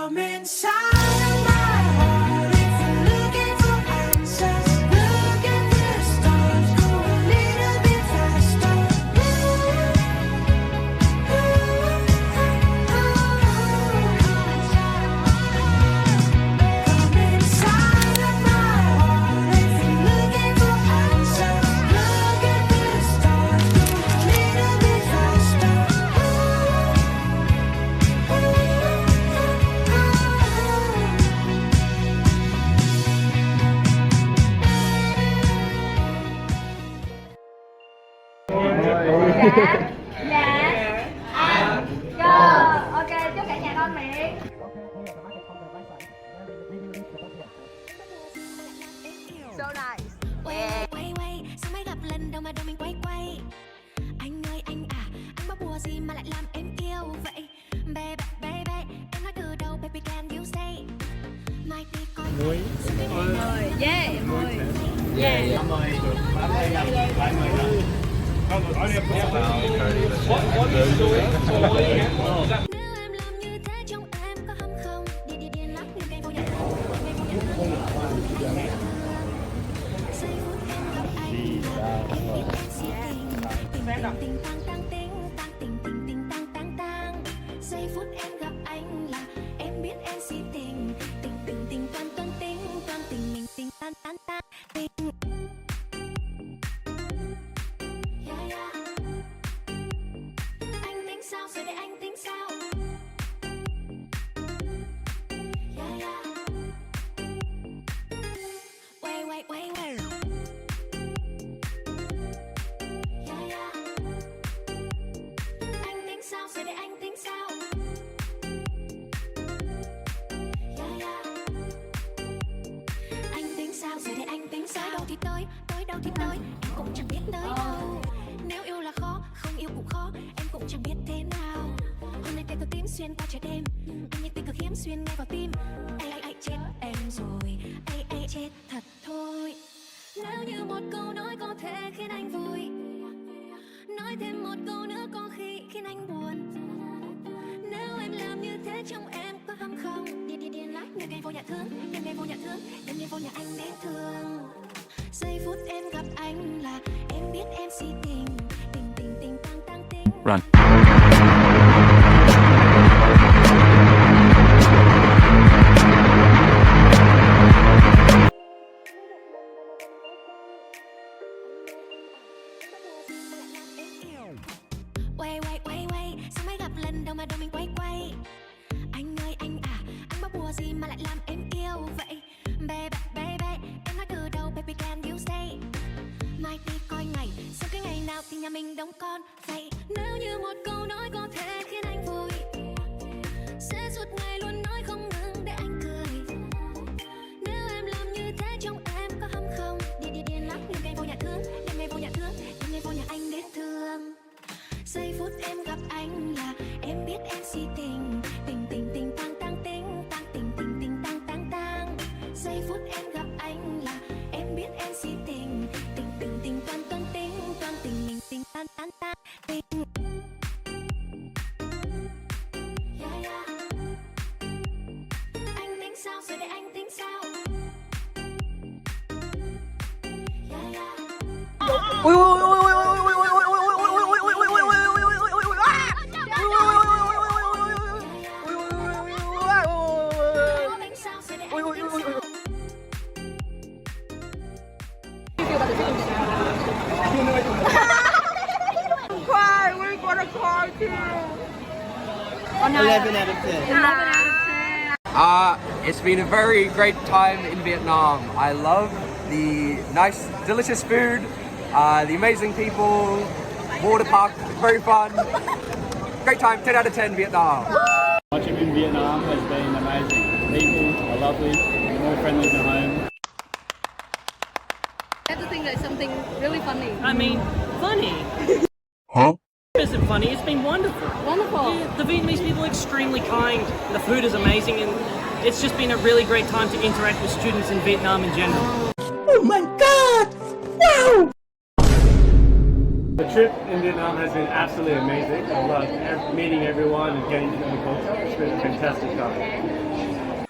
Come inside of my heart if you're looking for answers. Look at the stars, go a little bit faster. Come inside of my heart if you're looking for answers. Look at the stars, go a little bit faster. Dạ, ăn, go. Ok, chúc cả nhà ngon miệng. So nice. Quay sao mới gặp lần đầu mà đôi mình quay. Anh ơi anh à, anh bắt bùa gì mà lại làm em yêu vậy? Baby, em nói từ đầu, baby can you say? Mai đi coi Muối. Yeah, mười. Yeah. nếu em làm như thế trong em có hâm không? Đi lắc như cây vô nhạc. Giây phút em gặp anh là em biết em si tình tăng tăng. Giây phút em gặp anh là em biết em si tình toan tình mình tình tan tình. Yeah. Anh tính sao rồi để anh tính sao? Yeah. Wait. Yeah. Anh tính sao rồi để anh tính sao? Yeah. Anh tính sao rồi để anh tính sao? Đâu thì tới, em cũng chẳng biết tới đâu. Nếu yêu là khó, không yêu cũng khó, em cũng chẳng biết thế nào. Hôm nay tay tôi tím xuyên qua trái đêm, anh như tình cực hiếm xuyên ngay vào tim. Ai chết em rồi, ai chết thật thôi. Nếu như một câu nói có thể khiến anh vui, nói thêm một câu nữa có khi khiến anh buồn. Nếu em làm như thế trong em có hâm không? Điên lắc như cây vô nhà thương, đem vô nhà anh đến thương. Giây phút em gặp anh là em biết em si tình tăng tình. Run. Quay sao mới gặp lần đầu mà đôi mình quay. Anh ơi anh à, anh bắt bùa gì mà lại làm em yêu vậy? Baby, em nói từ đầu, baby can you say? Mai đi coi ngày, xem cái ngày nào thì nhà mình đóng con vậy. Nếu như một câu nói có thể khiến anh vui, sẽ suốt ngày luôn nói không ngừng để anh cười. Nếu em làm như thế trong em có hâm không? Điên lắc như cây vô nhà thương, đem vô nhà anh đến thương. Giây phút em gặp anh là em biết em si tình tăng tình. Giây phút em gặp anh là em biết em si tình toan tình mình tình tan tình. Yeah. Anh tính sao rồi để anh tính sao? Yeah. Ui. Cry, we're gonna cry too. 11 out of 10. It's been a very great time in Vietnam. I love the nice, delicious food, the amazing people, water park, very fun. Great time, 10 out of 10 Vietnam. My trip in Vietnam has been amazing. People are lovely, more friendly than home. I have to think that something really funny. I mean, funny. Huh? It isn't funny, it's been wonderful. Wonderful. Yeah, the Vietnamese people are extremely kind, the food is amazing, and it's just been a really great time to interact with students in Vietnam in general. Oh my god! Wow! The trip in Vietnam has been absolutely amazing. I love meeting everyone and getting to know the culture. It's been a fantastic time.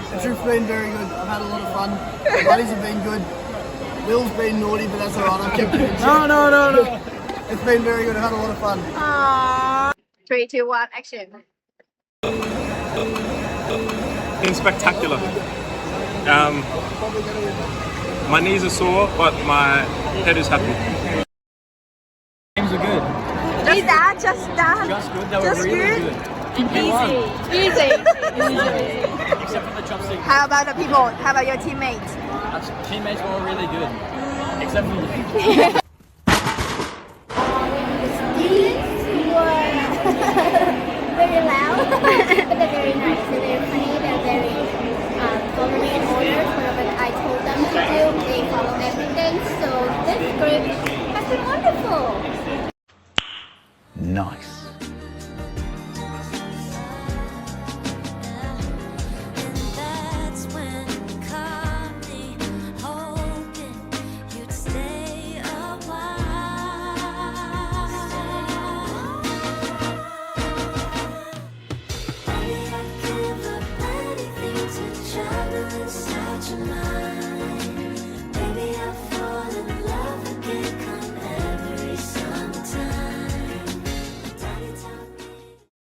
The trip's been very good. I've had a lot of fun. The buddies have been good. Will's been naughty, but that's alright. I've kept him in check. No. It's been very good. I've had a lot of fun. 3, 2, 1, action. Been spectacular. My knees are sore, but my head is happy. Games are good. Just that, just that. Just good. They were Just really good? good. Easy. Except for the chopsticks. How about the people? How about your teammates? Our teammates were all really good. Except for you. Students were very loud, but they're very nice. They're very funny. They're very following in orders. Whatever I told them to do, they follow everything. So this group has been wonderful. Nice. That's when you caught me, hoping you'd stay a while. Maybe I'd give up anything to travel inside your mind.